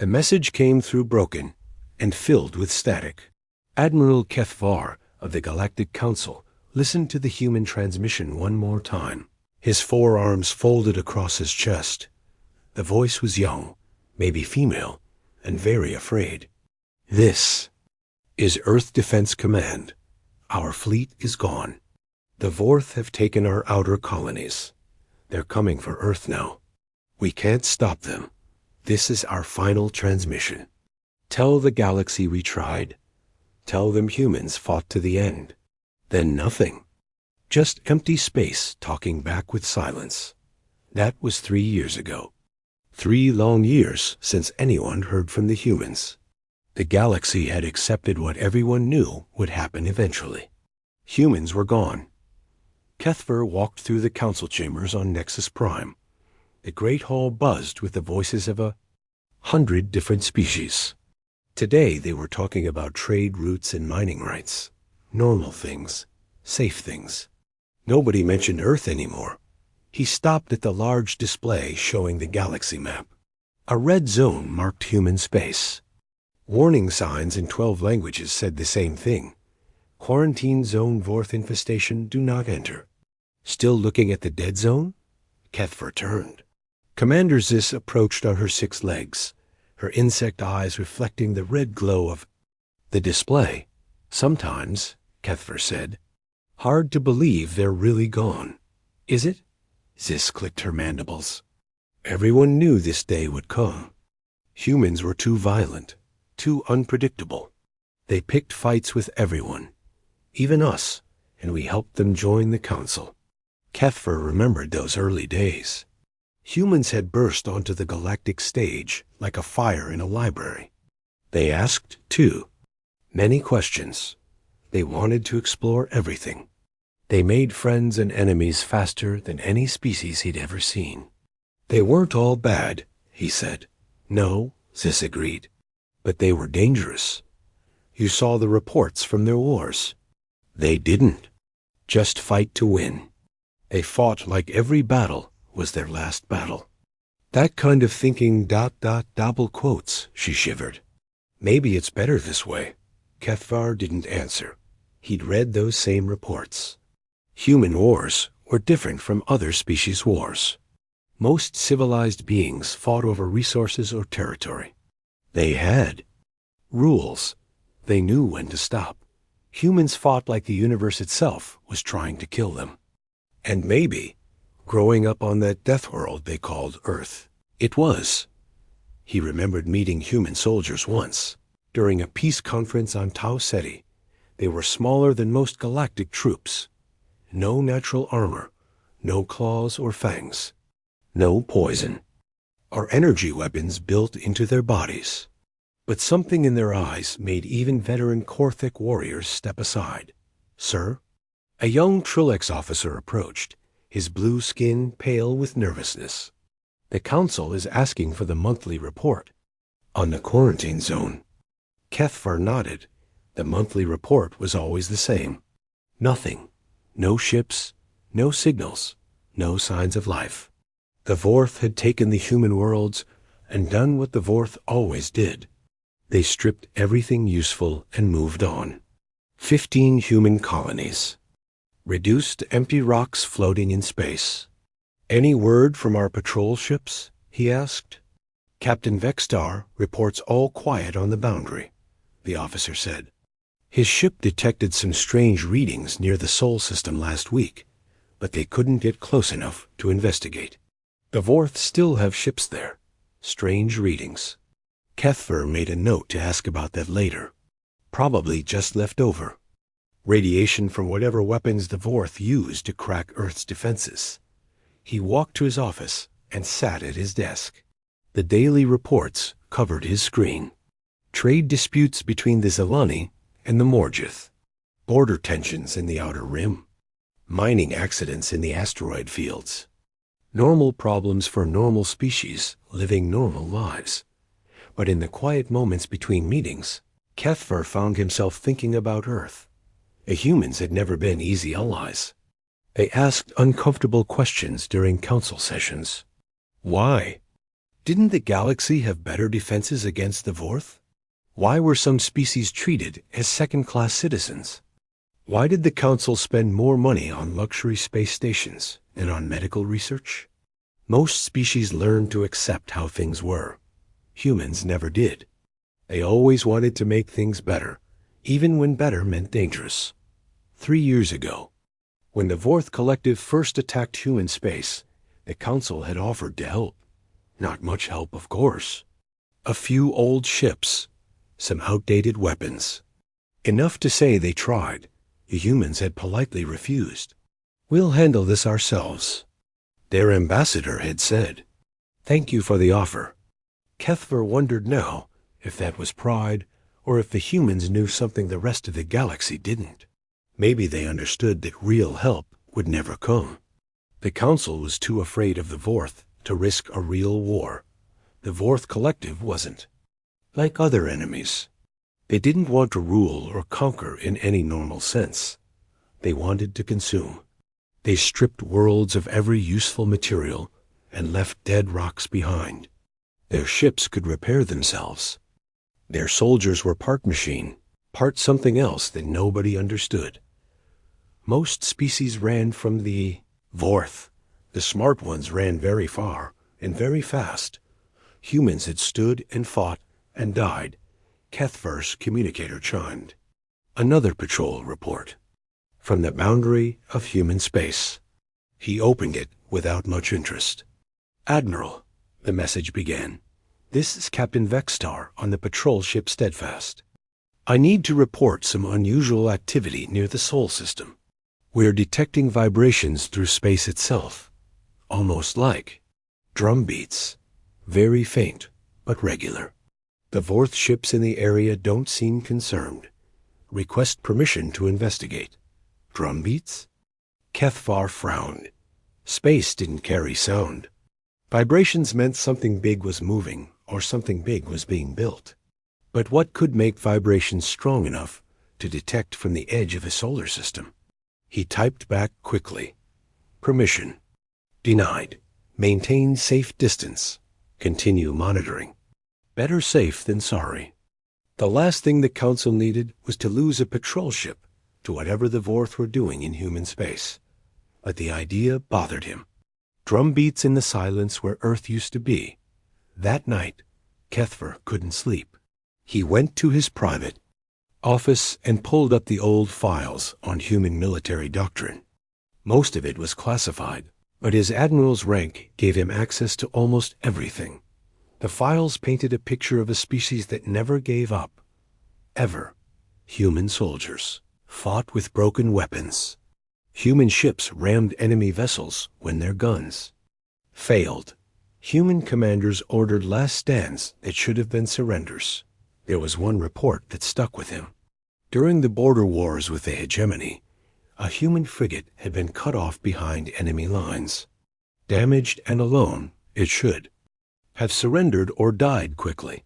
The message came through broken and filled with static. Admiral HFY of the Galactic Council listened to the human transmission one more time. His forearms folded across his chest. The voice was young, maybe female, and very afraid. "This is Earth Defense Command. Our fleet is gone. The Vorth have taken our outer colonies. They're coming for Earth now. We can't stop them. This is our final transmission. Tell the galaxy we tried. Tell them humans fought to the end. Then nothing. Just empty space talking back with silence. That was 3 years ago. 3 long years since anyone heard from the humans. The galaxy had accepted what everyone knew would happen eventually. Humans were gone. HFY walked through the council chambers on Nexus Prime. The great hall buzzed with the voices of 100 different species. Today they were talking about trade routes and mining rights. Normal things. Safe things. Nobody mentioned Earth anymore. He stopped at the large display showing the galaxy map. A red zone marked human space. Warning signs in 12 languages said the same thing. Quarantine zone Vorth infestation, do not enter. Still looking at the dead zone? HFY turned. Commander Zis approached on her 6 legs, her insect eyes reflecting the red glow of the display. Sometimes, HFY said, hard to believe they're really gone. Is it? Zis clicked her mandibles. Everyone knew this day would come. Humans were too violent, too unpredictable. They picked fights with everyone, even us, and we helped them join the council. HFY remembered those early days. Humans had burst onto the galactic stage like a fire in a library. They asked, too, many questions. They wanted to explore everything. They made friends and enemies faster than any species he'd ever seen. They weren't all bad, he said. No, Zis agreed. But they were dangerous. You saw the reports from their wars. They didn't just fight to win. They fought like every battle was their last battle. That kind of thinking ... double quotes, she shivered. Maybe it's better this way. HFY didn't answer. He'd read those same reports. Human wars were different from other species' wars. Most civilized beings fought over resources or territory. They had rules. They knew when to stop. Humans fought like the universe itself was trying to kill them. And maybe, growing up on that death world they called Earth, it was. He remembered meeting human soldiers once, during a peace conference on Tau Ceti. They were smaller than most galactic troops. No natural armor, no claws or fangs, no poison, or energy weapons built into their bodies. But something in their eyes made even veteran Korthic warriors step aside. Sir? A young Trilix officer approached, his blue skin pale with nervousness. The council is asking for the monthly report on the quarantine zone. HFY nodded. The monthly report was always the same. Nothing. No ships, no signals, no signs of life. The Vorth had taken the human worlds and done what the Vorth always did. They stripped everything useful and moved on. 15 human colonies. Reduced to empty rocks floating in space. Any word from our patrol ships? He asked. Captain Vexstar reports all quiet on the boundary, the officer said. His ship detected some strange readings near the Sol system last week, but they couldn't get close enough to investigate. The Vorth still have ships there. Strange readings. HFY made a note to ask about that later. Probably just left over. Radiation from whatever weapons the Vorth used to crack Earth's defenses. He walked to his office and sat at his desk. The daily reports covered his screen. Trade disputes between the Zelani and the Morgith. Border tensions in the Outer Rim. Mining accidents in the asteroid fields. Normal problems for normal species living normal lives. But in the quiet moments between meetings, HFY found himself thinking about Earth. The humans had never been easy allies. They asked uncomfortable questions during council sessions. Why? Didn't the galaxy have better defenses against the Vorth? Why were some species treated as second-class citizens? Why did the Council spend more money on luxury space stations and on medical research? Most species learned to accept how things were. Humans never did. They always wanted to make things better, even when better meant dangerous. 3 years ago, when the Vorth Collective first attacked human space, the Council had offered to help. Not much help, of course. A few old ships, some outdated weapons. Enough to say they tried. The humans had politely refused. "We'll handle this ourselves," their ambassador had said. "Thank you for the offer." Kethver wondered now if that was pride, or if the humans knew something the rest of the galaxy didn't. Maybe they understood that real help would never come. The Council was too afraid of the Vorth to risk a real war. The Vorth Collective wasn't. Like other enemies, they didn't want to rule or conquer in any normal sense. They wanted to consume. They stripped worlds of every useful material and left dead rocks behind. Their ships could repair themselves. Their soldiers were part machine, part something else that nobody understood. Most species ran from the Vorth. The smart ones ran very far and very fast. Humans had stood and fought and died. Kethver's communicator chimed. Another patrol report. From the boundary of human space. He opened it without much interest. "Admiral," the message began. "This is Captain Vextar on the patrol ship Steadfast. I need to report some unusual activity near the Sol system. We're detecting vibrations through space itself, almost like drum beats, very faint but regular. The Vorth ships in the area don't seem concerned. Request permission to investigate." Drum beats? Kethvar frowned. Space didn't carry sound. Vibrations meant something big was moving, or something big was being built. But what could make vibrations strong enough to detect from the edge of a solar system? He typed back quickly. Permission. Denied. Maintain safe distance. Continue monitoring. Better safe than sorry. The last thing the Council needed was to lose a patrol ship to whatever the Vorth were doing in human space. But the idea bothered him. Drum beats in the silence where Earth used to be. That night, Kethver couldn't sleep. He went to his private office and pulled up the old files on human military doctrine. Most of it was classified, but his admiral's rank gave him access to almost everything. The files painted a picture of a species that never gave up. Ever. Human soldiers fought with broken weapons. Human ships rammed enemy vessels when their guns failed. Human commanders ordered last stands that should have been surrenders. There was one report that stuck with him. During the border wars with the hegemony, a human frigate had been cut off behind enemy lines. Damaged and alone, it should have surrendered or died quickly.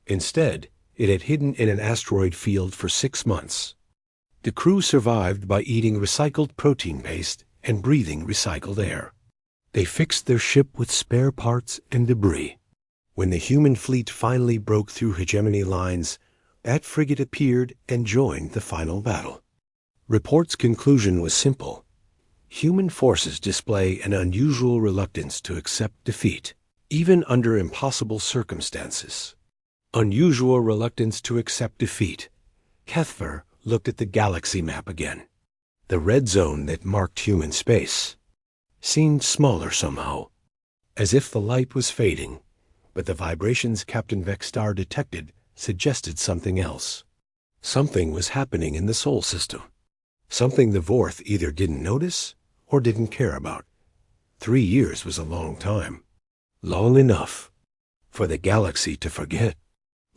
Instead, it had hidden in an asteroid field for 6 months. The crew survived by eating recycled protein paste and breathing recycled air. They fixed their ship with spare parts and debris. When the human fleet finally broke through hegemony lines, that frigate appeared and joined the final battle. Report's conclusion was simple. Human forces display an unusual reluctance to accept defeat, even under impossible circumstances. Unusual reluctance to accept defeat. Kethver looked at the galaxy map again. The red zone that marked human space seemed smaller somehow, as if the light was fading, but the vibrations Captain Vextar detected suggested something else. Something was happening in the Sol system. Something the Vorth either didn't notice or didn't care about. 3 years was a long time. Long enough for the galaxy to forget.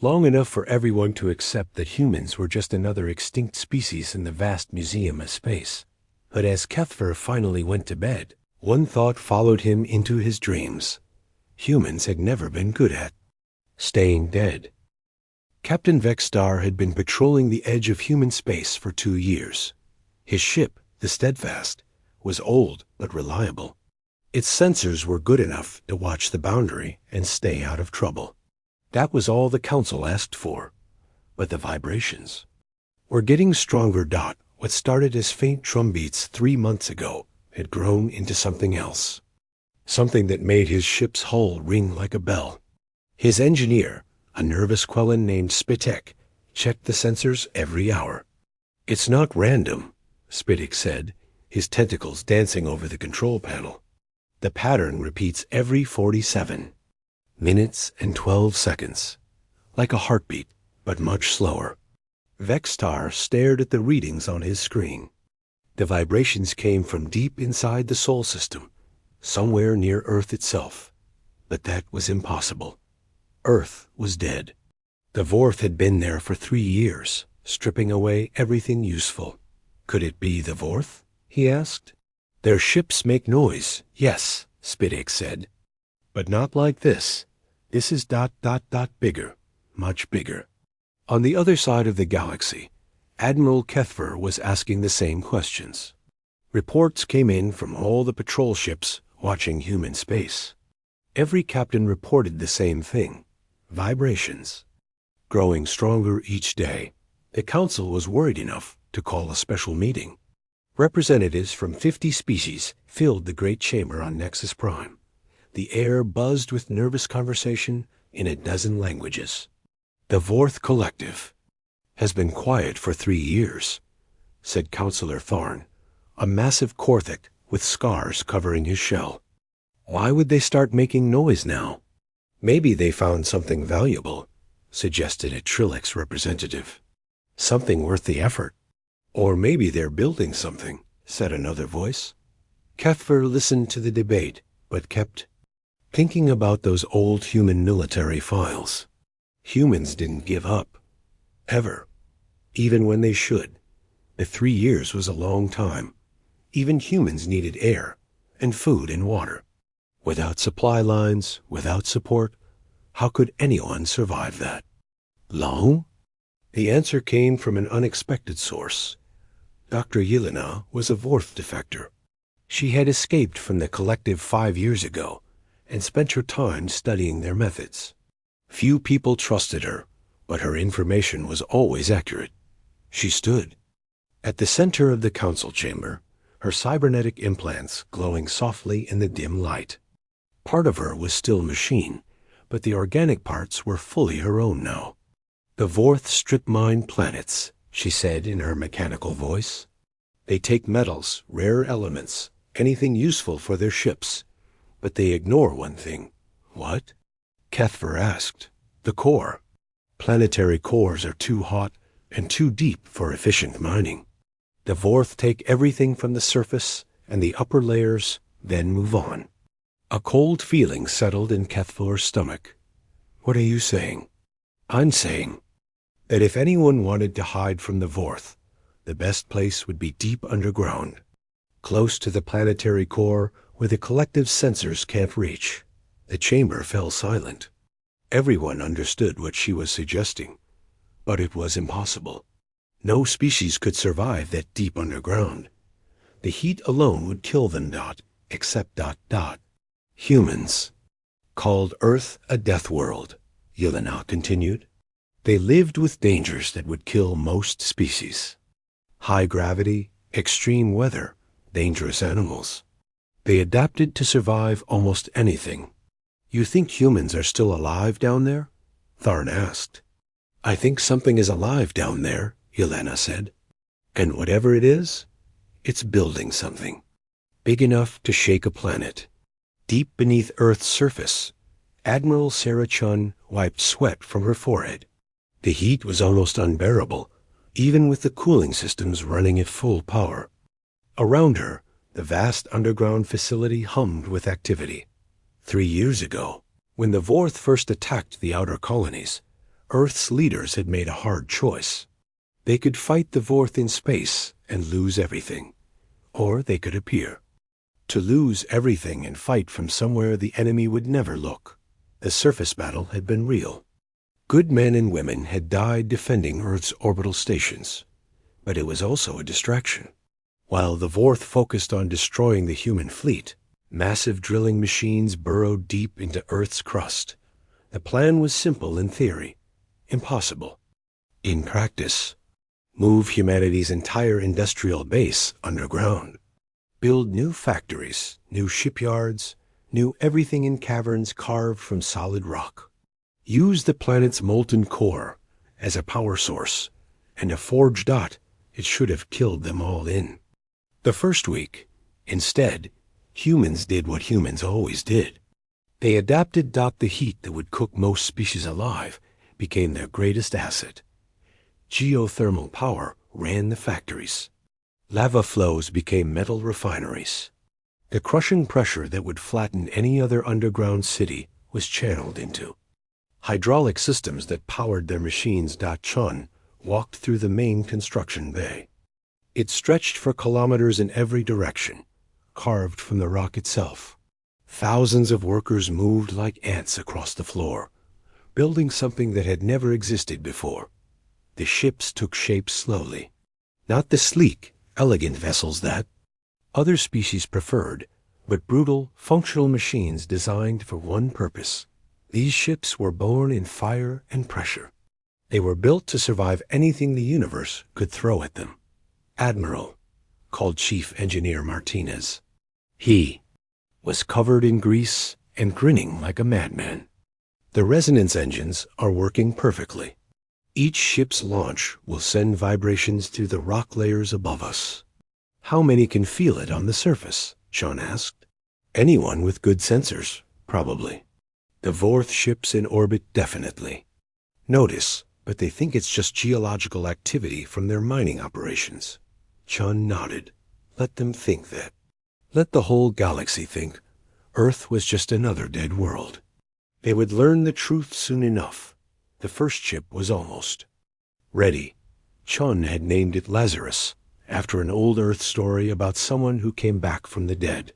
Long enough for everyone to accept that humans were just another extinct species in the vast museum of space. But as Kethver finally went to bed, one thought followed him into his dreams. Humans had never been good at staying dead. Captain Vextar had been patrolling the edge of human space for 2 years. His ship, the Steadfast, was old but reliable. Its sensors were good enough to watch the boundary and stay out of trouble. That was all the council asked for. But the vibrations were getting stronger. What started as faint drumbeats 3 months ago had grown into something else. Something that made his ship's hull ring like a bell. His engineer, a nervous Quellan named Spitek, checked the sensors every hour. "It's not random," Spitek said, his tentacles dancing over the control panel. "The pattern repeats every 47 minutes and 12 seconds, like a heartbeat, but much slower." Vextar stared at the readings on his screen. The vibrations came from deep inside the Sol system, somewhere near Earth itself. But that was impossible. Earth was dead. The Vorth had been there for 3 years, stripping away everything useful. Could it be the Vorth? He asked. "Their ships make noise, yes," Spitek said. "But not like this. This is ... bigger, much bigger." On the other side of the galaxy, Admiral Kethver was asking the same questions. Reports came in from all the patrol ships watching human space. Every captain reported the same thing: vibrations. Growing stronger each day, the council was worried enough to call a special meeting. Representatives from 50 species filled the great chamber on Nexus Prime. The air buzzed with nervous conversation in a dozen languages. "The Vorth Collective has been quiet for 3 years," said Counselor Tharn, a massive Korthik with scars covering his shell. "Why would they start making noise now?" "Maybe they found something valuable," suggested a Trilix representative. "Something worth the effort." "Or maybe they're building something," said another voice. Kethver listened to the debate, but kept thinking about those old human military files. Humans didn't give up. Ever. Even when they should. The 3 years was a long time. Even humans needed air, and food and water. Without supply lines, without support, how could anyone survive that? Long? The answer came from an unexpected source. Dr. Yelena was a Vorth defector. She had escaped from the collective 5 years ago and spent her time studying their methods. Few people trusted her, but her information was always accurate. She stood at the center of the council chamber, her cybernetic implants glowing softly in the dim light. Part of her was still machine, but the organic parts were fully her own now. "The Vorth strip mine planets," she said in her mechanical voice. "They take metals, rare elements, anything useful for their ships, but they ignore one thing." "What?" Kethver asked. "The core. Planetary cores are too hot and too deep for efficient mining. The Vorth take everything from the surface and the upper layers, then move on." A cold feeling settled in Kethver's stomach. "What are you saying?" "I'm saying that if anyone wanted to hide from the Vorth, the best place would be deep underground, close to the planetary core where the collective sensors can't reach." The chamber fell silent. Everyone understood what she was suggesting, but it was impossible. No species could survive that deep underground. The heat alone would kill them. Except ... Humans. Called Earth a death world, Yelena continued. They lived with dangers that would kill most species. High gravity, extreme weather, dangerous animals. They adapted to survive almost anything. "You think humans are still alive down there?" Tharn asked. "I think something is alive down there," Yelena said. "And whatever it is, it's building something. Big enough to shake a planet." Deep beneath Earth's surface, Admiral Sarah Chun wiped sweat from her forehead. The heat was almost unbearable, even with the cooling systems running at full power. Around her, the vast underground facility hummed with activity. 3 years ago, when the Vorth first attacked the outer colonies, Earth's leaders had made a hard choice. They could fight the Vorth in space and lose everything, or they could appear. To lose everything and fight from somewhere the enemy would never look. The surface battle had been real. Good men and women had died defending Earth's orbital stations, but it was also a distraction. While the Vorth focused on destroying the human fleet, Massive drilling machines burrowed deep into Earth's crust. The plan was simple in theory, impossible in practice. Move humanity's entire industrial base underground. Build new factories, new shipyards, new everything in caverns carved from solid rock. Use the planet's molten core as a power source, and a forge dot, it should have killed them all in. The first week, instead, humans did what humans always did. They adapted. The heat that would cook most species alive became their greatest asset. Geothermal power ran the factories. Lava flows became metal refineries. The crushing pressure that would flatten any other underground city was channeled into hydraulic systems that powered their machines. Chun walked through the main construction bay. It stretched for kilometers in every direction, carved from the rock itself. Thousands of workers moved like ants across the floor, building something that had never existed before. The ships took shape slowly. Not the sleek, elegant vessels that other species preferred, but brutal, functional machines designed for one purpose. These ships were born in fire and pressure. They were built to survive anything the universe could throw at them. Admiral, called Chief Engineer Martinez. He was covered in grease and grinning like a madman. The resonance engines are working perfectly. Each ship's launch will send vibrations through the rock layers above us. How many can feel it on the surface? Sean asked. Anyone with good sensors, probably. The Vorth ships in orbit definitely. Notice, but they think it's just geological activity from their mining operations. Chun nodded. Let them think that. Let the whole galaxy think Earth was just another dead world. They would learn the truth soon enough. The first ship was almost ready. Chun had named it Lazarus, after an old Earth story about someone who came back from the dead.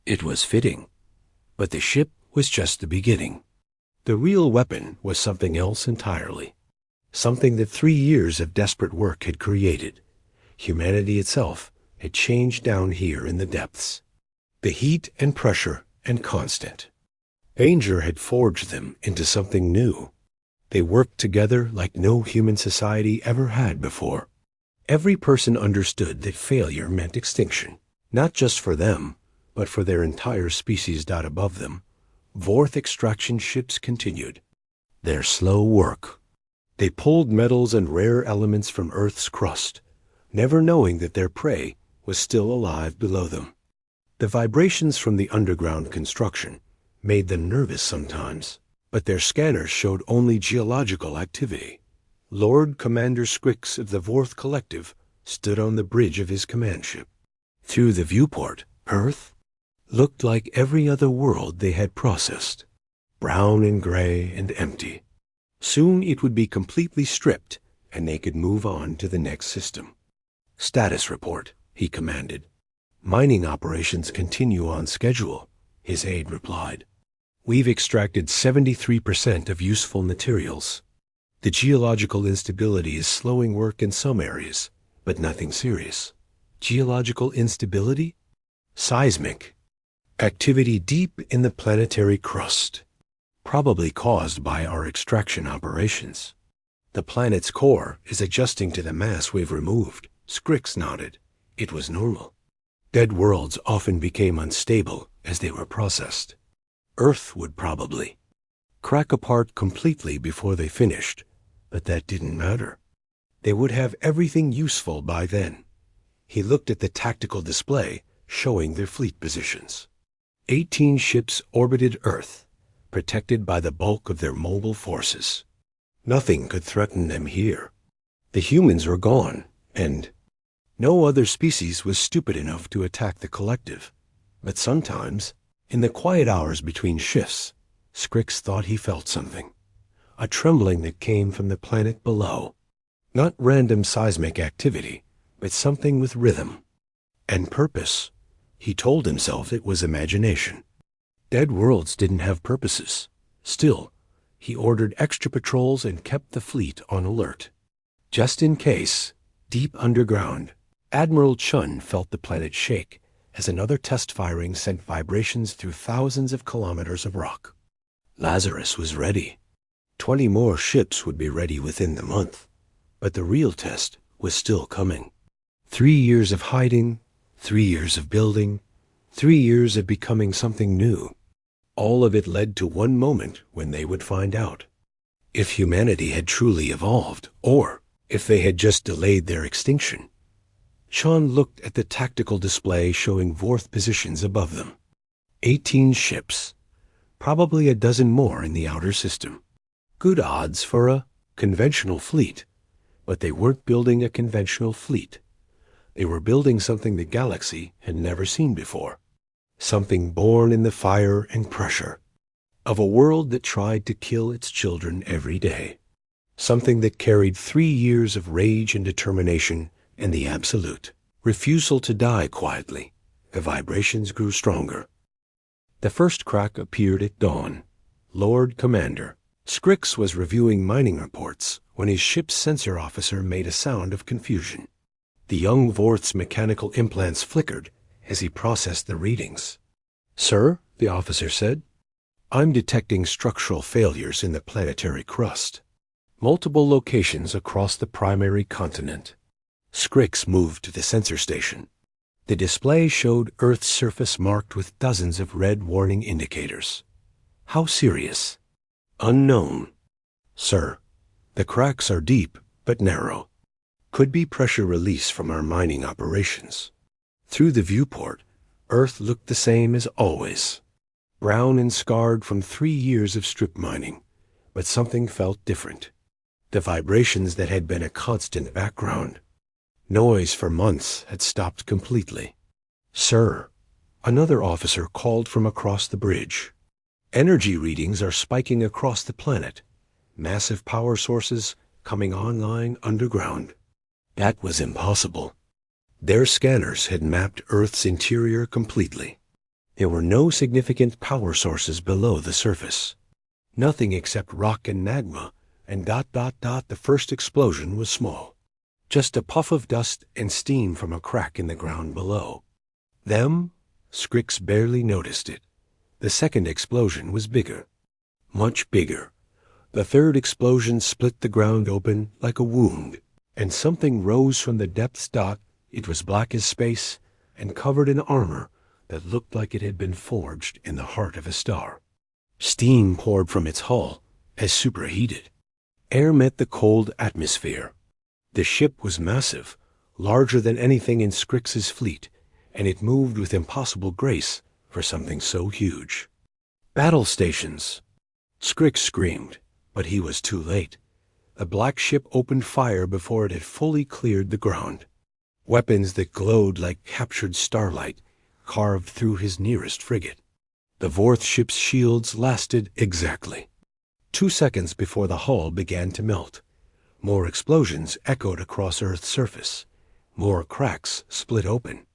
It was fitting, but the ship was just the beginning. The real weapon was something else entirely. Something that 3 years of desperate work had created. Humanity itself had changed down here in the depths. The heat and pressure and constant danger had forged them into something new. They worked together like no human society ever had before. Every person understood that failure meant extinction, not just for them, but for their entire species. Above them, Vorth extraction ships continued their slow work. They pulled metals and rare elements from Earth's crust, never knowing that their prey was still alive below them. The vibrations from the underground construction made them nervous sometimes, but their scanners showed only geological activity. Lord Commander Scrix of the Vorth Collective stood on the bridge of his command ship. Through the viewport, Earth looked like every other world they had processed, brown and gray and empty. Soon it would be completely stripped, and they could move on to the next system. Status report, he commanded. Mining operations continue on schedule, his aide replied. We've extracted 73% of useful materials. The geological instability is slowing work in some areas, but nothing serious. Geological instability? Seismic activity deep in the planetary crust, probably caused by our extraction operations. The planet's core is adjusting to the mass we've removed. Scrix nodded. It was normal. Dead worlds often became unstable as they were processed. Earth would probably crack apart completely before they finished, but that didn't matter. They would have everything useful by then. He looked at the tactical display showing their fleet positions. 18 ships orbited Earth, protected by the bulk of their mobile forces. Nothing could threaten them here. The humans were gone, and no other species was stupid enough to attack the collective. But sometimes, in the quiet hours between shifts, Scrix thought he felt something. A trembling that came from the planet below. Not random seismic activity, but something with rhythm and purpose. He told himself it was imagination. Dead worlds didn't have purposes. Still, he ordered extra patrols and kept the fleet on alert. Just in case, deep underground, Admiral Chun felt the planet shake as another test firing sent vibrations through thousands of kilometers of rock. Lazarus was ready. 20 more ships would be ready within the month, but the real test was still coming. 3 years of hiding, 3 years of building, 3 years of becoming something new. All of it led to one moment when they would find out. If humanity had truly evolved, or if they had just delayed their extinction. Sean looked at the tactical display showing Vorth positions above them. 18 ships, probably a dozen more in the outer system. Good odds for a conventional fleet, but they weren't building a conventional fleet. They were building something the galaxy had never seen before. Something born in the fire and pressure of a world that tried to kill its children every day. Something that carried 3 years of rage and determination and the absolute refusal to die quietly. The vibrations grew stronger. The first crack appeared at dawn. Lord Commander Scrix was reviewing mining reports when his ship's sensor officer made a sound of confusion. The young Vorth's mechanical implants flickered as he processed the readings. "Sir," the officer said, "I'm detecting structural failures in the planetary crust. Multiple locations across the primary continent." Scrix moved to the sensor station. The display showed Earth's surface marked with dozens of red warning indicators. "How serious?" "Unknown." "Sir, the cracks are deep but narrow. Could be pressure release from our mining operations." Through the viewport, Earth looked the same as always. Brown and scarred from 3 years of strip mining, but something felt different. The vibrations that had been a constant background. Noise for months had stopped completely. "Sir," another officer called from across the bridge. "Energy readings are spiking across the planet. Massive power sources coming online underground." That was impossible. Their scanners had mapped Earth's interior completely. There were no significant power sources below the surface. Nothing except rock and magma, and ... the first explosion was small. Just a puff of dust and steam from a crack in the ground below. Them? Scrix barely noticed it. The second explosion was bigger. Much bigger. The third explosion split the ground open like a wound, and something rose from the depths. It was black as space and covered in armor that looked like it had been forged in the heart of a star. Steam poured from its hull as superheated. Air met the cold atmosphere. The ship was massive, larger than anything in Scrix's fleet, and it moved with impossible grace for something so huge. "Battle stations!" Scrix screamed, but he was too late. The black ship opened fire before it had fully cleared the ground. Weapons that glowed like captured starlight carved through his nearest frigate. The Vorth ship's shields lasted exactly 2 seconds before the hull began to melt. More explosions echoed across Earth's surface. More cracks split open.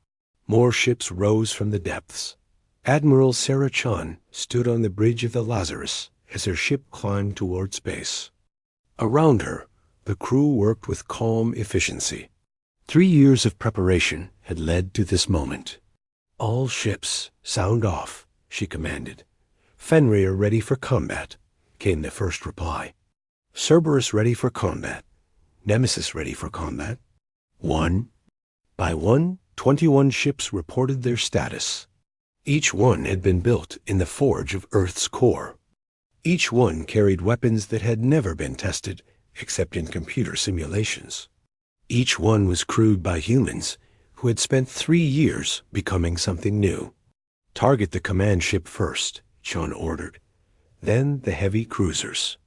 More ships rose from the depths. Admiral Sarah Chan stood on the bridge of the Lazarus as her ship climbed toward space. Around her, the crew worked with calm efficiency. 3 years of preparation had led to this moment. "All ships, sound off," she commanded. "Fenrir ready for combat," came the first reply. "Cerberus ready for combat. Nemesis ready for combat." One by one, 21 ships reported their status. Each one had been built in the forge of Earth's core. Each one carried weapons that had never been tested except in computer simulations. Each one was crewed by humans who had spent 3 years becoming something new. "Target the command ship first," Sean ordered. "Then the heavy cruisers.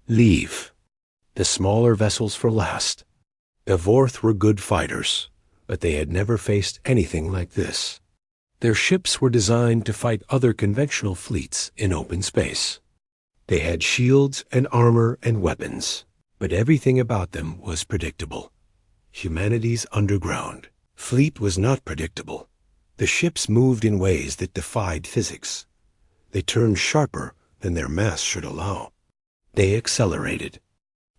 Leave the smaller vessels for last." The Vorth were good fighters, but they had never faced anything like this. Their ships were designed to fight other conventional fleets in open space. They had shields and armor and weapons, but everything about them was predictable. Humanity's underground fleet was not predictable. The ships moved in ways that defied physics. They turned sharper than their mass should allow. They accelerated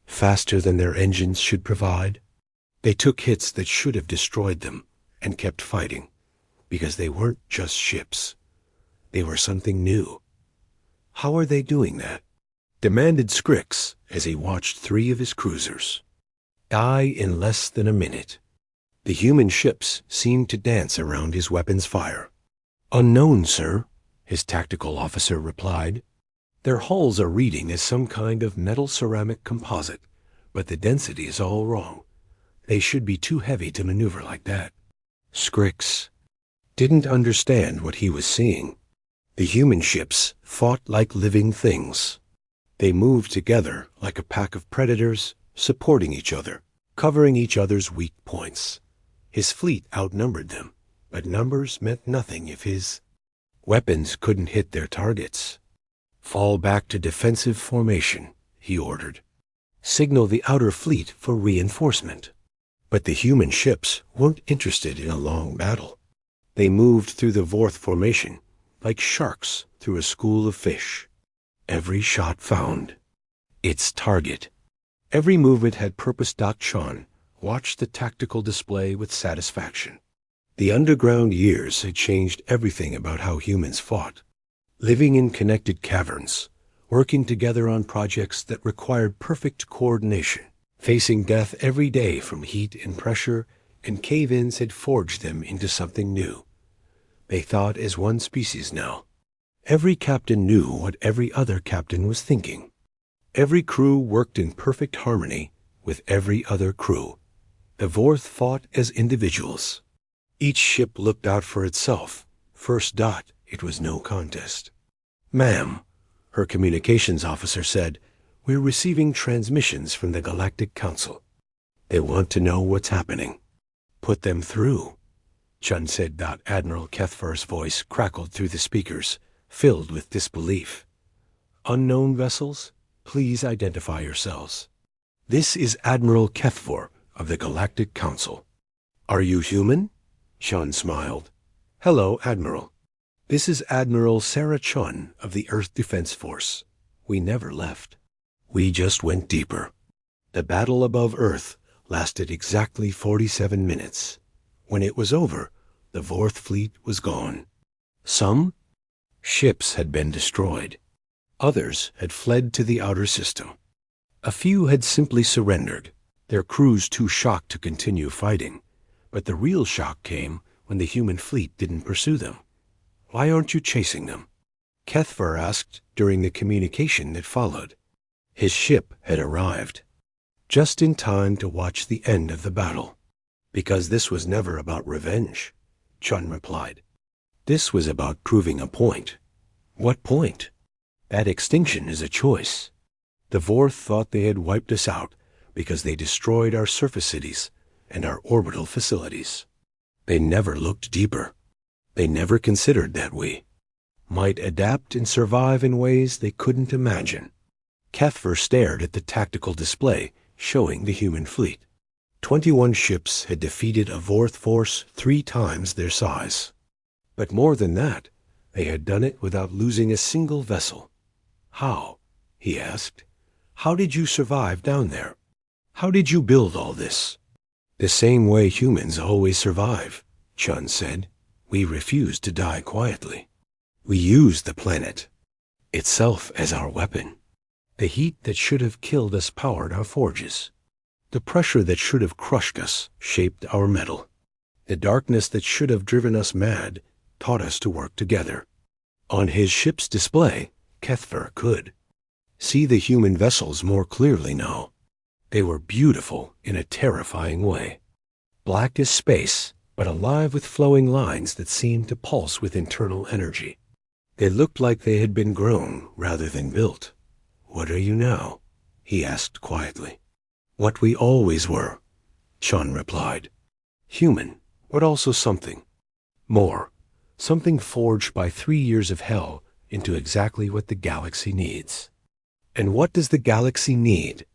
faster than their engines should provide. They took hits that should have destroyed them and kept fighting, because they weren't just ships. They were something new. How are they doing that? Demanded Scrix as he watched 3 of his cruisers die in less than a minute. The human ships seemed to dance around his weapon's fire. Unknown, sir, his tactical officer replied. Their hulls are reading as some kind of metal ceramic composite, but the density is all wrong. They should be too heavy to maneuver like that. Scrix didn't understand what he was seeing. The human ships fought like living things. They moved together like a pack of predators, supporting each other, covering each other's weak points. His fleet outnumbered them, but numbers meant nothing if his weapons couldn't hit their targets. Fall back to defensive formation, he ordered. Signal the outer fleet for reinforcement. But the human ships weren't interested in a long battle. They moved through the Vorth formation like sharks through a school of fish. Every shot found its target. Every movement had purpose. Chon watched the tactical display with satisfaction. The underground years had changed everything about how humans fought. Living in connected caverns, working together on projects that required perfect coordination, facing death every day from heat and pressure, and cave-ins had forged them into something new. They thought as one species now. Every captain knew what every other captain was thinking. Every crew worked in perfect harmony with every other crew. The Vorth fought as individuals. Each ship looked out for itself. First, it was no contest. Ma'am, her communications officer said, we're receiving transmissions from the Galactic Council. They want to know what's happening. Put them through, Chun said. Admiral Kethfar's voice crackled through the speakers, filled with disbelief. Unknown vessels, please identify yourselves. This is Admiral Kethfor of the Galactic Council. Are you human? Chun smiled. Hello, Admiral. This is Admiral Sarah Chun of the Earth Defense Force. We never left. We just went deeper. The battle above Earth lasted exactly 47 minutes. When it was over, the Vorth fleet was gone. Some ships had been destroyed. Others had fled to the outer system. A few had simply surrendered, their crews too shocked to continue fighting. But the real shock came when the human fleet didn't pursue them. Why aren't you chasing them? Kethfar asked during the communication that followed. His ship had arrived, just in time to watch the end of the battle. Because this was never about revenge, Chun replied. This was about proving a point. What point? That extinction is a choice. The Vorth thought they had wiped us out because they destroyed our surface cities and our orbital facilities. They never looked deeper. They never considered that we might adapt and survive in ways they couldn't imagine. Kethfer stared at the tactical display showing the human fleet. 21 ships had defeated a Vorth force 3 times their size. But more than that, they had done it without losing a single vessel. How? He asked. How did you survive down there? How did you build all this? The same way humans always survive, Chun said. We refuse to die quietly. We use the planet itself as our weapon. The heat that should have killed us powered our forges. The pressure that should have crushed us shaped our metal. The darkness that should have driven us mad taught us to work together. On his ship's display, Kethfer could see the human vessels more clearly now. They were beautiful in a terrifying way. Black as space, but alive with flowing lines that seemed to pulse with internal energy. They looked like they had been grown rather than built. What are you now? He asked quietly. What we always were, Chun replied. Human, but also something more. Something forged by 3 years of hell into exactly what the galaxy needs. And what does the galaxy need?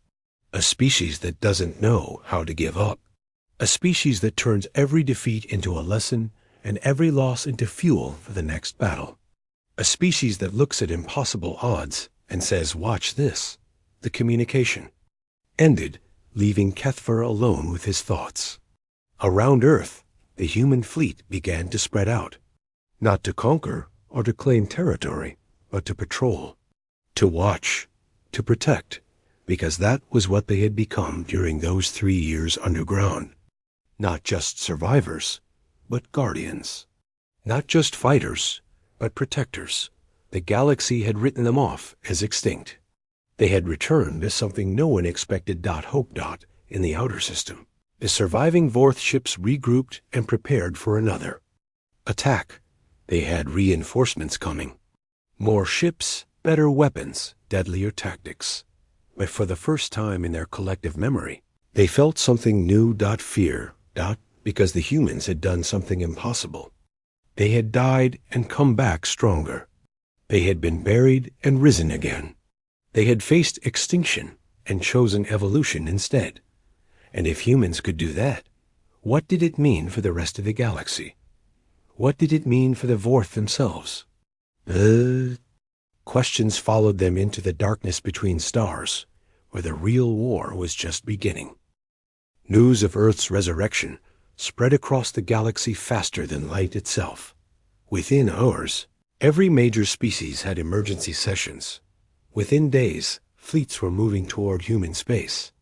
A species that doesn't know how to give up. A species that turns every defeat into a lesson and every loss into fuel for the next battle. A species that looks at impossible odds and says, watch this. The communication ended, leaving Kethfer alone with his thoughts. Around Earth, the human fleet began to spread out, not to conquer or to claim territory, but to patrol, to watch, to protect, because that was what they had become during those 3 years underground. Not just survivors, but guardians. Not just fighters, but protectors. The galaxy had written them off as extinct. They had returned as something no one expected. Hope. In the outer system. The surviving Vorth ships regrouped and prepared for another attack. They had reinforcements coming. More ships, better weapons, deadlier tactics. But for the first time in their collective memory, they felt something new. Fear. Because the humans had done something impossible. They had died and come back stronger. They had been buried and risen again. They had faced extinction and chosen evolution instead. And if humans could do that, what did it mean for the rest of the galaxy? What did it mean for the Vorth themselves? Questions followed them into the darkness between stars, where the real war was just beginning. News of Earth's resurrection spread across the galaxy faster than light itself. Within hours, every major species had emergency sessions. Within days, fleets were moving toward human space.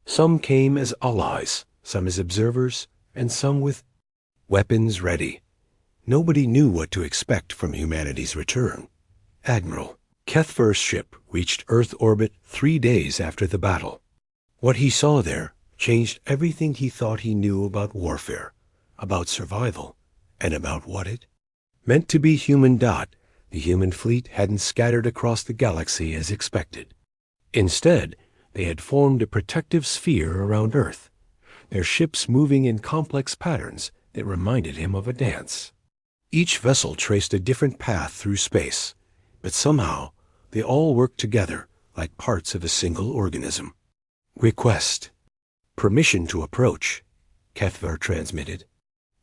Some came as allies, some as observers, and some with weapons ready. Nobody knew what to expect from humanity's return. Admiral Kethver's ship reached Earth orbit 3 days after the battle. What he saw there changed everything he thought he knew about warfare, about survival, and about what it meant to be human. The human fleet hadn't scattered across the galaxy as expected. Instead, they had formed a protective sphere around Earth, their ships moving in complex patterns that reminded him of a dance. Each vessel traced a different path through space, but somehow they all worked together like parts of a single organism. Request. Permission to approach, Kethver transmitted.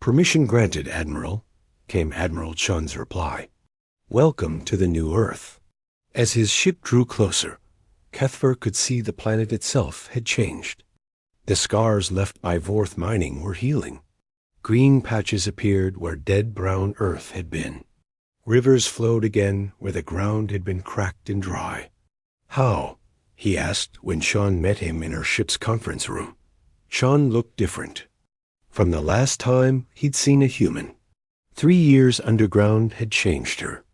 Permission granted, Admiral, came Admiral Chun's reply. Welcome to the new Earth. As his ship drew closer, Kethver could see the planet itself had changed. The scars left by Vorth mining were healing. Green patches appeared where dead brown earth had been. Rivers flowed again where the ground had been cracked and dry. How? He asked when Sean met him in her ship's conference room. Sean looked different. From the last time he'd seen a human. 3 years underground had changed her.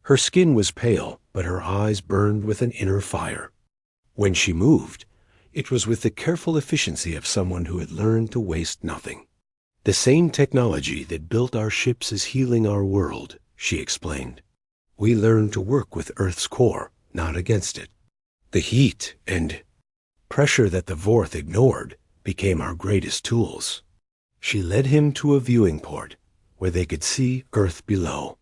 Her skin was pale, but her eyes burned with an inner fire. When she moved, it was with the careful efficiency of someone who had learned to waste nothing. The same technology that built our ships is healing our world, she explained. We learned to work with Earth's core, not against it. The heat and pressure that the Vorth ignored became our greatest tools. She led him to a viewing port where they could see Earth below.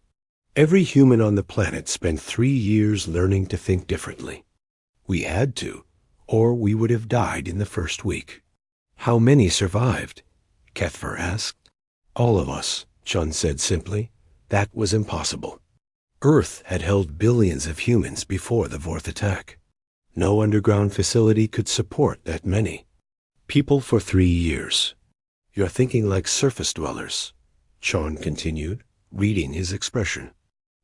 Every human on the planet spent 3 years learning to think differently. We had to, or we would have died in the first week. How many survived? Kethver asked. All of us, Chun said simply. That was impossible. Earth had held billions of humans before the Vorth attack. No underground facility could support that many. People for 3 years. You're thinking like surface dwellers, Chun continued, reading his expression.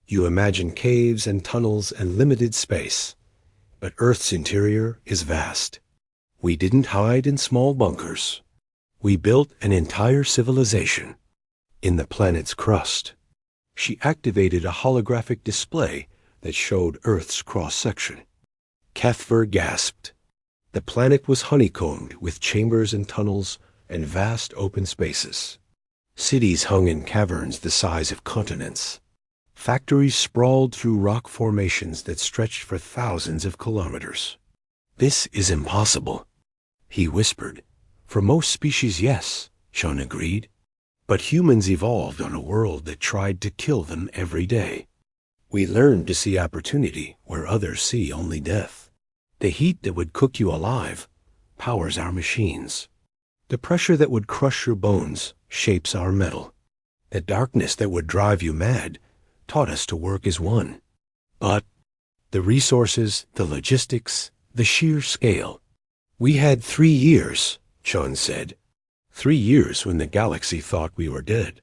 You imagine caves and tunnels and limited space. But Earth's interior is vast. We didn't hide in small bunkers. We built an entire civilization in the planet's crust. She activated a holographic display that showed Earth's cross-section. Kethver gasped. The planet was honeycombed with chambers and tunnels and vast open spaces. Cities hung in caverns the size of continents. Factories sprawled through rock formations that stretched for thousands of kilometers. This is impossible, he whispered. For most species, yes, Sean agreed. But humans evolved on a world that tried to kill them every day. We learned to see opportunity where others see only death. The heat that would cook you alive powers our machines. The pressure that would crush your bones shapes our metal. The darkness that would drive you mad taught us to work as one. But the resources, the logistics, the sheer scale. We had 3 years, Chun said. 3 years when the galaxy thought we were dead.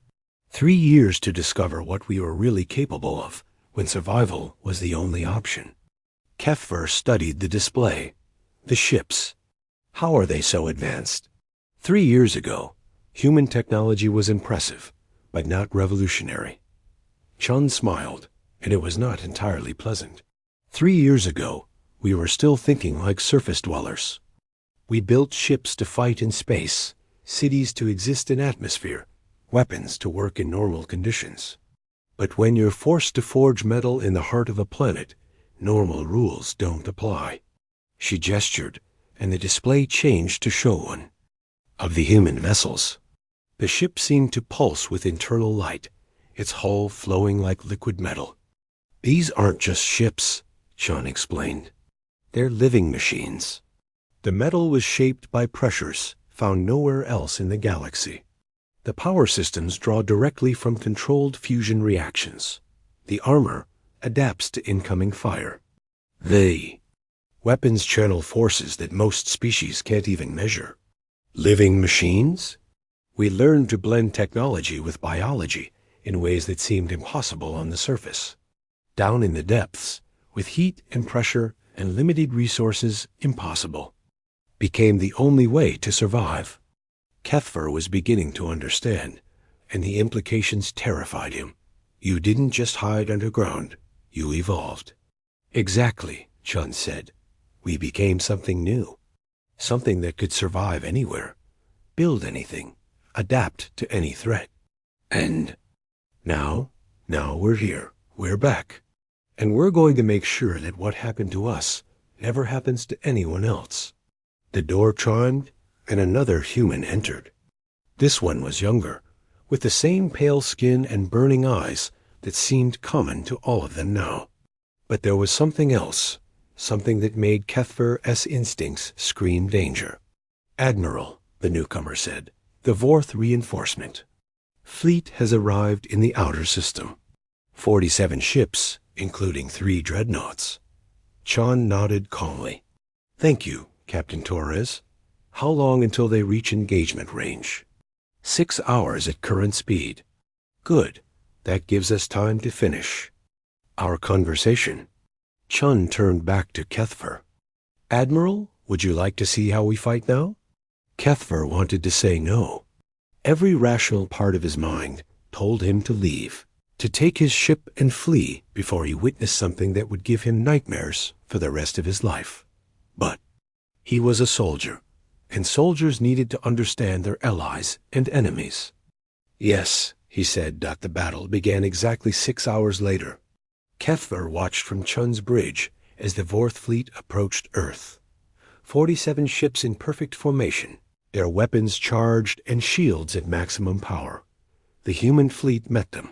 3 years to discover what we were really capable of, when survival was the only option. Keffer studied the display. The ships. How are they so advanced? 3 years ago, human technology was impressive, but not revolutionary. Chun smiled, and it was not entirely pleasant. 3 years ago, we were still thinking like surface dwellers. We built ships to fight in space, cities to exist in atmosphere, weapons to work in normal conditions. But when you're forced to forge metal in the heart of a planet, normal rules don't apply. She gestured, and the display changed to show one. Of the human vessels. The ship seemed to pulse with internal light, its hull flowing like liquid metal. These aren't just ships, Sean explained. They're living machines. The metal was shaped by pressures found nowhere else in the galaxy. The power systems draw directly from controlled fusion reactions. The armor adapts to incoming fire. The weapons channel forces that most species can't even measure. Living machines? We learned to blend technology with biology in ways that seemed impossible on the surface. Down in the depths, with heat and pressure and limited resources, impossible. Became the only way to survive. Keffer was beginning to understand, and the implications terrified him. You didn't just hide underground, you evolved. Exactly, Chun said. We became something new. Something that could survive anywhere, build anything, adapt to any threat. And now we're here, we're back. And we're going to make sure that what happened to us never happens to anyone else. The door chimed, and another human entered. This one was younger, with the same pale skin and burning eyes that seemed common to all of them now. But there was something else, something that made Keffer's instincts scream danger. Admiral, the newcomer said, the Vorth reinforcement. Fleet has arrived in the outer system. 47 ships, including 3 dreadnoughts. Chon nodded calmly. Thank you, Captain Torres. How long until they reach engagement range? 6 hours at current speed. Good. That gives us time to finish our conversation. Chun turned back to Keffer. Admiral, would you like to see how we fight now? Keffer wanted to say no. Every rational part of his mind told him to leave, to take his ship and flee before he witnessed something that would give him nightmares for the rest of his life. But he was a soldier, and soldiers needed to understand their allies and enemies. Yes, he said. The battle began exactly 6 hours later. Keffer watched from Chun's bridge as the Vorth fleet approached Earth. 47 ships in perfect formation, their weapons charged and shields at maximum power. The human fleet met them.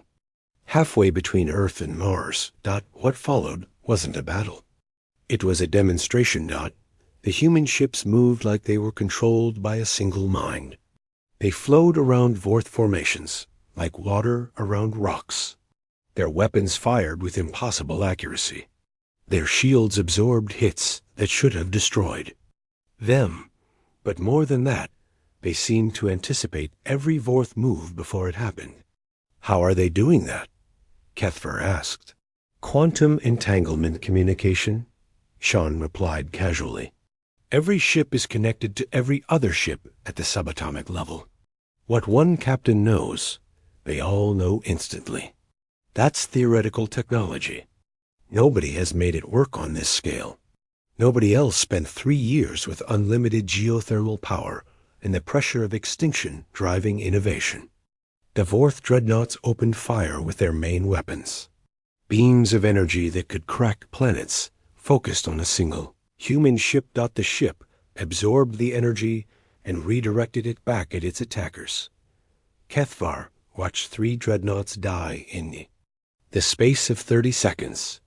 Halfway between Earth and Mars. What followed wasn't a battle. It was a demonstration. The human ships moved like they were controlled by a single mind. They flowed around Vorth formations, like water around rocks. Their weapons fired with impossible accuracy. Their shields absorbed hits that should have destroyed them. But more than that, they seemed to anticipate every Vorth move before it happened. How are they doing that? Keffer asked. Quantum entanglement communication, Sean replied casually. Every ship is connected to every other ship at the subatomic level. What one captain knows, they all know instantly. That's theoretical technology. Nobody has made it work on this scale. Nobody else spent 3 years with unlimited geothermal power and the pressure of extinction driving innovation. The Vorth dreadnoughts opened fire with their main weapons. Beams of energy that could crack planets, focused on a single human ship. The ship absorbed the energy and redirected it back at its attackers. Keffer watched 3 dreadnoughts die in the space of 30 seconds.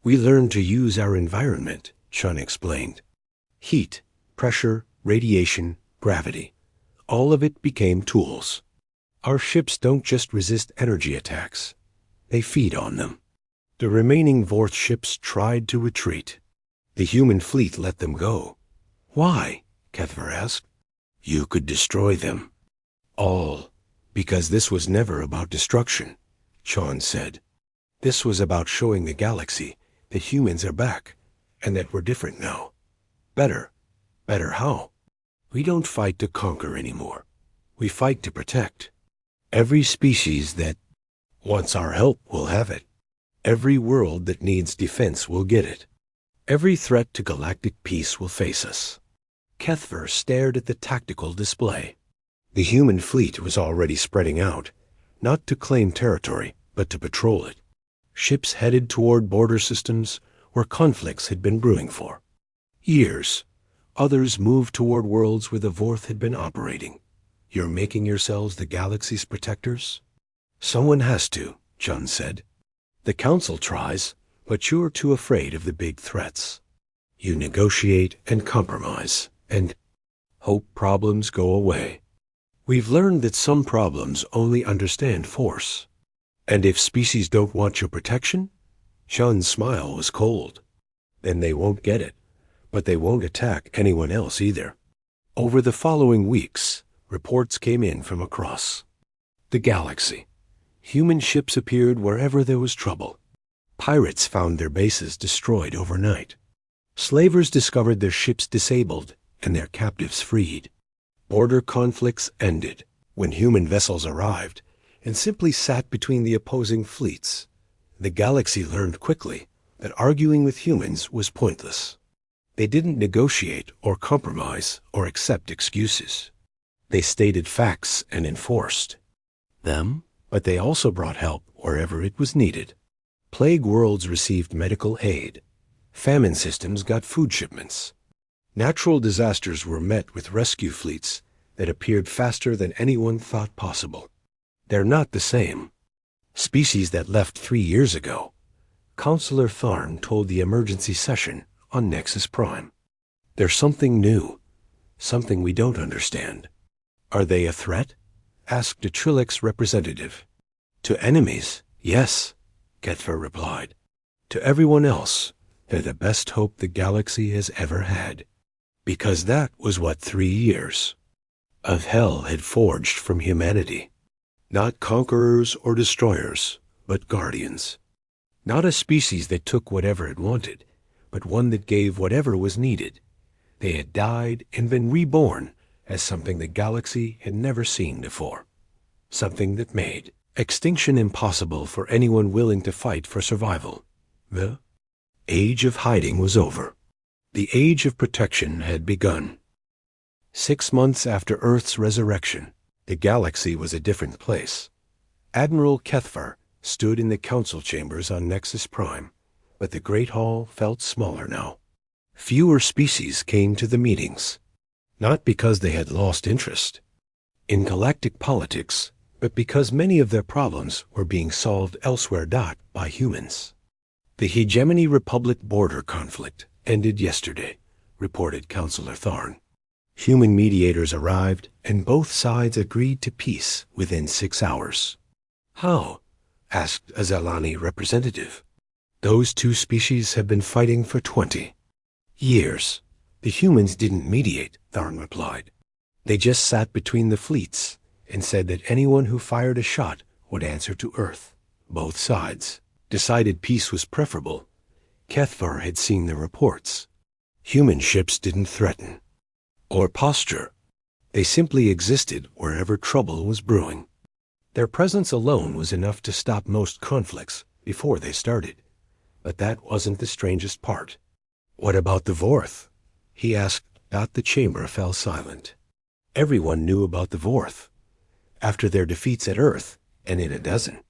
We learned to use our environment, Chun explained. Heat, pressure, radiation, gravity. All of it became tools. Our ships don't just resist energy attacks. They feed on them. The remaining Vorth ships tried to retreat. The human fleet let them go. Why? Keffer asked. You could destroy them. All because this was never about destruction, Sean said. This was about showing the galaxy that humans are back and that we're different now. Better. Better how? We don't fight to conquer anymore. We fight to protect. Every species that wants our help will have it. Every world that needs defense will get it. Every threat to galactic peace will face us. Kethver stared at the tactical display. The human fleet was already spreading out, not to claim territory, but to patrol it. Ships headed toward border systems where conflicts had been brewing for years. Others moved toward worlds where the Vorth had been operating. You're making yourselves the galaxy's protectors? Someone has to, Chun said. The Council tries, but you're too afraid of the big threats. You negotiate and compromise, and hope problems go away. We've learned that some problems only understand force. And if species don't want your protection? Chun's smile was cold. Then they won't get it, but they won't attack anyone else either. Over the following weeks, reports came in from across the galaxy. Human ships appeared wherever there was trouble. Pirates found their bases destroyed overnight. Slavers discovered their ships disabled and their captives freed. Border conflicts ended when human vessels arrived and simply sat between the opposing fleets. The galaxy learned quickly that arguing with humans was pointless. They didn't negotiate or compromise or accept excuses. They stated facts and enforced them, but they also brought help wherever it was needed. Plague worlds received medical aid. Famine systems got food shipments. Natural disasters were met with rescue fleets that appeared faster than anyone thought possible. They're not the same. Species that left 3 years ago, Counselor Tharn told the emergency session on Nexus Prime. There's something new, something we don't understand. Are they a threat? Asked a Trilix representative. To enemies, yes, Ketfer replied. To everyone else, they're the best hope the galaxy has ever had. Because that was what 3 years of hell had forged from humanity. Not conquerors or destroyers, but guardians. Not a species that took whatever it wanted, but one that gave whatever was needed. They had died and been reborn as something the galaxy had never seen before. Something that made extinction impossible for anyone willing to fight for survival. The age of hiding was over. The age of protection had begun. 6 months after Earth's resurrection, the galaxy was a different place. Admiral Kethver stood in the council chambers on Nexus Prime, but the Great Hall felt smaller now. Fewer species came to the meetings, not because they had lost interest in galactic politics, but because many of their problems were being solved elsewhere by humans. The Hegemony Republic border conflict ended yesterday, reported Counselor Tharn. Human mediators arrived, and both sides agreed to peace within 6 hours. How? Asked a Zalani representative. Those two species have been fighting for 20 years. The humans didn't mediate, Tharn replied. They just sat between the fleets and said that anyone who fired a shot would answer to Earth. Both sides decided peace was preferable. Kethvar had seen the reports. Human ships didn't threaten or posture. They simply existed wherever trouble was brewing. Their presence alone was enough to stop most conflicts before they started. But that wasn't the strangest part. What about the Vorth? He asked. The chamber fell silent. Everyone knew about the Vorth. After their defeats at Earth, and in a dozen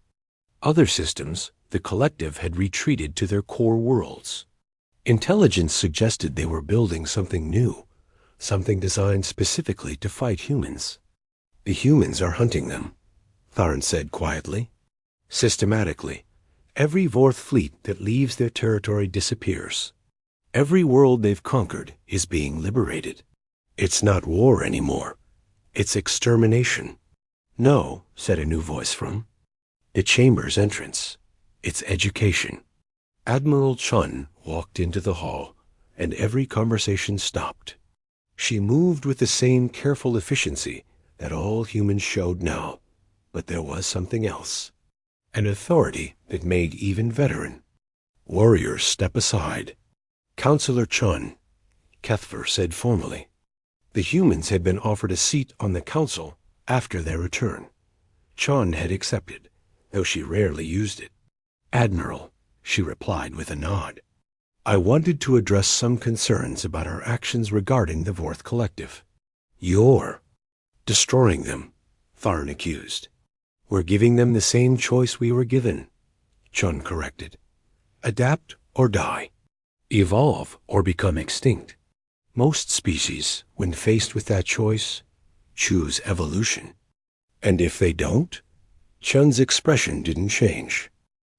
other systems, the collective had retreated to their core worlds. Intelligence suggested they were building something new, something designed specifically to fight humans. The humans are hunting them, Tharn said quietly. Systematically, every Vorth fleet that leaves their territory disappears. Every world they've conquered is being liberated. It's not war anymore. It's extermination. No, said a new voice from the chamber's entrance. It's education. Admiral Chun walked into the hall, and every conversation stopped. She moved with the same careful efficiency that all humans showed now, but there was something else. An authority that made even veteran warriors step aside. Counselor Chun, Kethver said formally. The humans had been offered a seat on the council after their return. Chun had accepted, though she rarely used it. Admiral, she replied with a nod. I wanted to address some concerns about our actions regarding the Vorth Collective. You're destroying them, Tharn accused. We're giving them the same choice we were given, Chun corrected. Adapt or die. Evolve or become extinct. Most species, when faced with that choice, choose evolution. And if they don't? Chun's expression didn't change.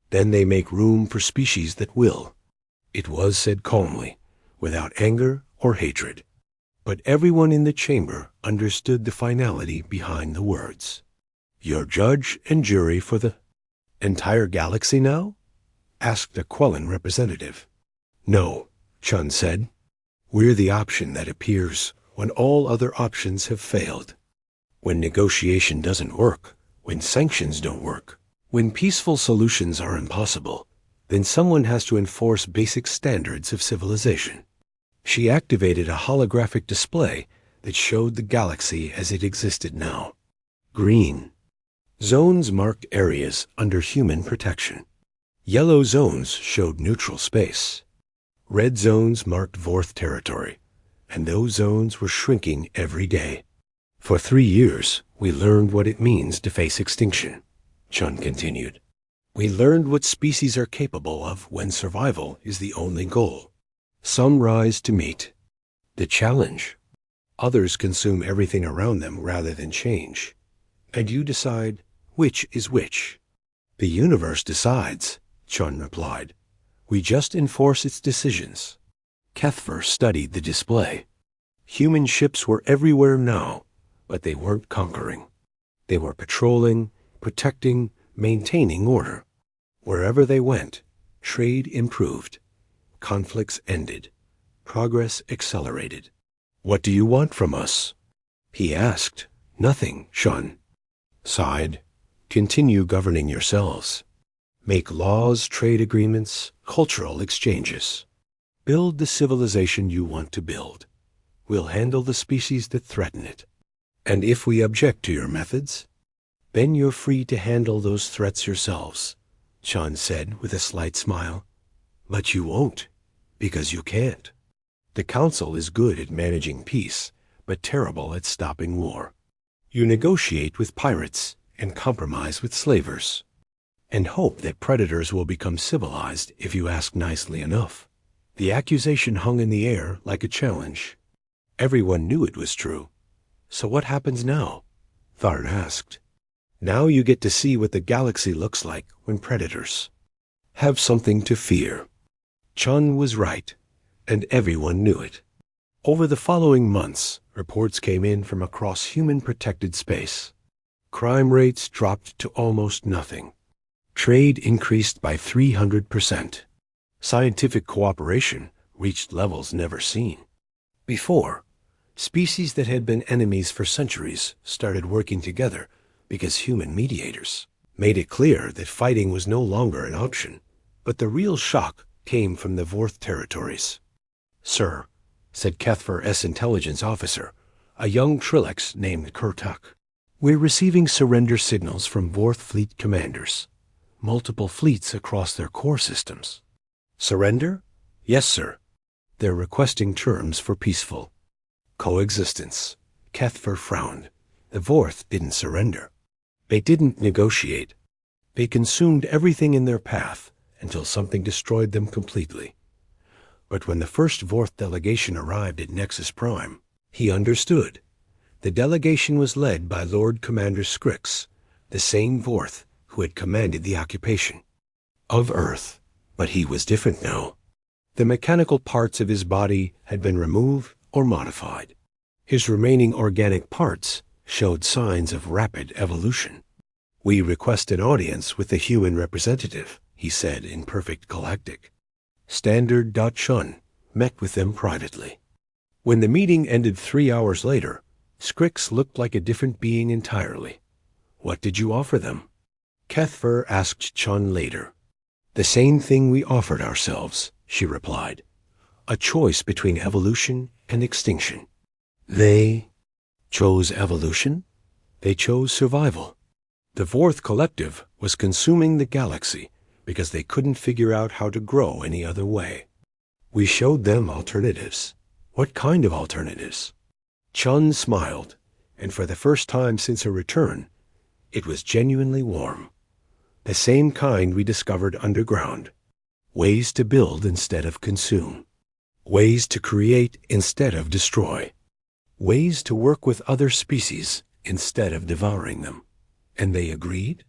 Then they make room for species that will. It was said calmly, without anger or hatred. But everyone in the chamber understood the finality behind the words. You're judge and jury for the entire galaxy now? Asked a Quellan representative. No, Chun said. We're the option that appears when all other options have failed. When negotiation doesn't work, when sanctions don't work, when peaceful solutions are impossible, then someone has to enforce basic standards of civilization. She activated a holographic display that showed the galaxy as it existed now. Green. Zones marked areas under human protection. Yellow zones showed neutral space. Red zones marked Vorth territory, and those zones were shrinking every day. For 3 years, we learned what it means to face extinction, Chun continued. We learned what species are capable of when survival is the only goal. Some rise to meet the challenge. Others consume everything around them rather than change. And you decide which is which. The universe decides, Chun replied. We just enforce its decisions. Kethver studied the display. Human ships were everywhere now, but they weren't conquering. They were patrolling, protecting, maintaining order. Wherever they went, trade improved. Conflicts ended. Progress accelerated. What do you want from us? He asked. Nothing, Chun. Sighed. Continue governing yourselves. Make laws, trade agreements, cultural exchanges. Build the civilization you want to build. We'll handle the species that threaten it. And if we object to your methods, then you're free to handle those threats yourselves, Chun said with a slight smile. But you won't, because you can't. The Council is good at managing peace, but terrible at stopping war. You negotiate with pirates and compromise with slavers, and hope that predators will become civilized if you ask nicely enough. The accusation hung in the air like a challenge. Everyone knew it was true. So what happens now? Tharn asked. Now you get to see what the galaxy looks like when predators have something to fear. Chun was right, and everyone knew it. Over the following months, reports came in from across human-protected space. Crime rates dropped to almost nothing. Trade increased by 300%. Scientific cooperation reached levels never seen before. Species that had been enemies for centuries started working together because human mediators made it clear that fighting was no longer an option. But the real shock came from the Vorth territories. Sir, said Kethver S. intelligence officer, a young Trilix named Kurtuk. We're receiving surrender signals from Vorth fleet commanders. Multiple fleets across their core systems. Surrender? Yes, sir. They're requesting terms for peaceful coexistence. Kethver frowned. The Vorth didn't surrender. They didn't negotiate. They consumed everything in their path until something destroyed them completely. But when the first Vorth delegation arrived at Nexus Prime, he understood. The delegation was led by Lord Commander Skrix, the same Vorth who had commanded the occupation of Earth. But he was different now. The mechanical parts of his body had been removed or modified. His remaining organic parts showed signs of rapid evolution. We request an audience with the human representative, he said in perfect Galactic. Standard.Chun met with them privately. When the meeting ended 3 hours later, Scrix looked like a different being entirely. What did you offer them? Kethver asked Chun later. The same thing we offered ourselves, she replied. A choice between evolution and extinction. They chose evolution? They chose survival. The Vorth Collective was consuming the galaxy because they couldn't figure out how to grow any other way. We showed them alternatives. What kind of alternatives? Chun smiled, and for the first time since her return, it was genuinely warm. The same kind we discovered underground. Ways to build instead of consume. Ways to create instead of destroy. Ways to work with other species instead of devouring them. And they agreed?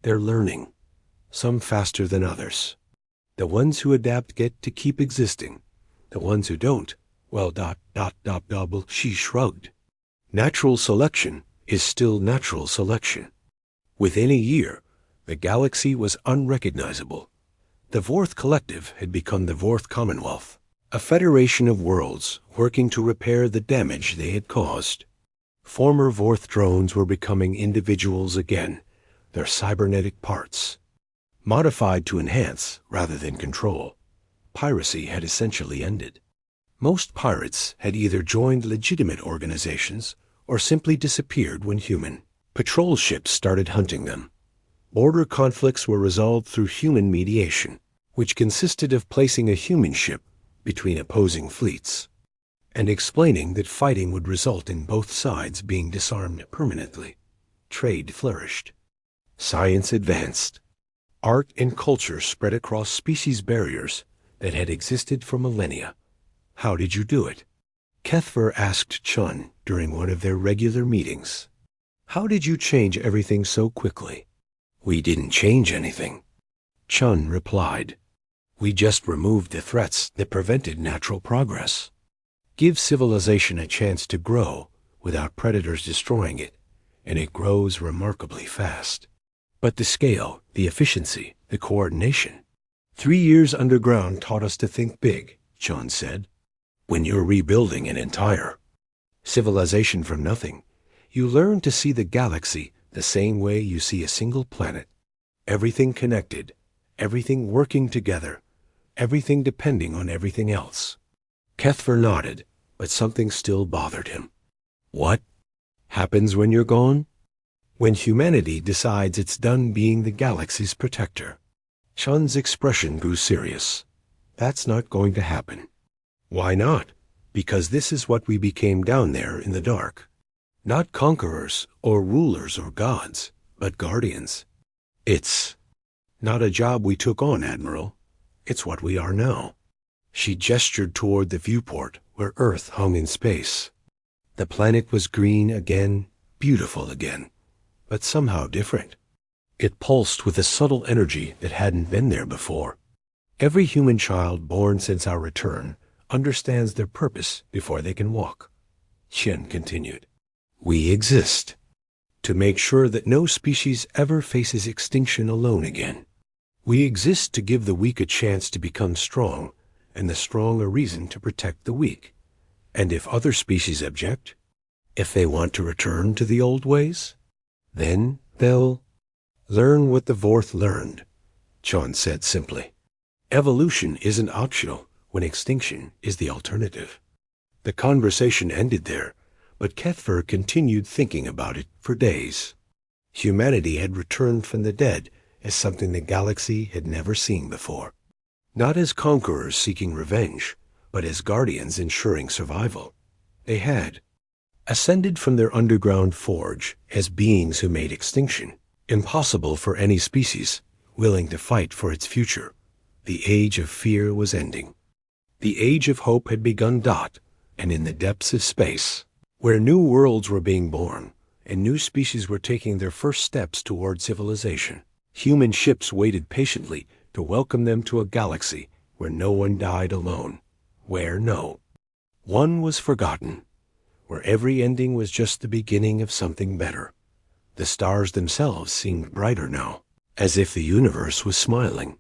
They're learning, some faster than others. The ones who adapt get to keep existing. The ones who don't, well, she shrugged. Natural selection is still natural selection. Within a year, the galaxy was unrecognizable. The Vorth Collective had become the Vorth Commonwealth, a federation of worlds working to repair the damage they had caused. Former Vorth drones were becoming individuals again, their cybernetic parts. Modified to enhance rather than control, piracy had essentially ended. Most pirates had either joined legitimate organizations or simply disappeared when human. Patrol ships started hunting them. Border conflicts were resolved through human mediation, which consisted of placing a human ship between opposing fleets, and explaining that fighting would result in both sides being disarmed permanently. Trade flourished. Science advanced. Art and culture spread across species barriers that had existed for millennia. How did you do it? Kethver asked Chun during one of their regular meetings. How did you change everything so quickly? We didn't change anything. Chun replied. We just removed the threats that prevented natural progress. Give civilization a chance to grow without predators destroying it, and it grows remarkably fast. But the scale, the efficiency, the coordination. 3 years underground taught us to think big, Chun said. When you're rebuilding an entire civilization from nothing, you learn to see the galaxy the same way you see a single planet. Everything connected, everything working together, everything depending on everything else. Kethver nodded, but something still bothered him. What happens when you're gone? When humanity decides it's done being the galaxy's protector. Chun's expression grew serious. That's not going to happen. Why not? Because this is what we became down there in the dark. Not conquerors or rulers or gods, but guardians. It's not a job we took on, Admiral. It's what we are now. She gestured toward the viewport where Earth hung in space. The planet was green again, beautiful again, but somehow different. It pulsed with a subtle energy that hadn't been there before. Every human child born since our return understands their purpose before they can walk. Chen continued. We exist to make sure that no species ever faces extinction alone again. We exist to give the weak a chance to become strong, and the strong a reason to protect the weak. And if other species object, if they want to return to the old ways, then they'll learn what the Vorth learned, Chun said simply. Evolution isn't optional when extinction is the alternative. The conversation ended there, but Kethver continued thinking about it for days. Humanity had returned from the dead as something the galaxy had never seen before. Not as conquerors seeking revenge, but as guardians ensuring survival. They had ascended from their underground forge as beings who made extinction impossible for any species willing to fight for its future. The age of fear was ending. The age of hope had begun. And in the depths of space, where new worlds were being born and new species were taking their first steps toward civilization, human ships waited patiently to welcome them to a galaxy where no one died alone, where no one was forgotten, where every ending was just the beginning of something better. The stars themselves seemed brighter now, as if the universe was smiling.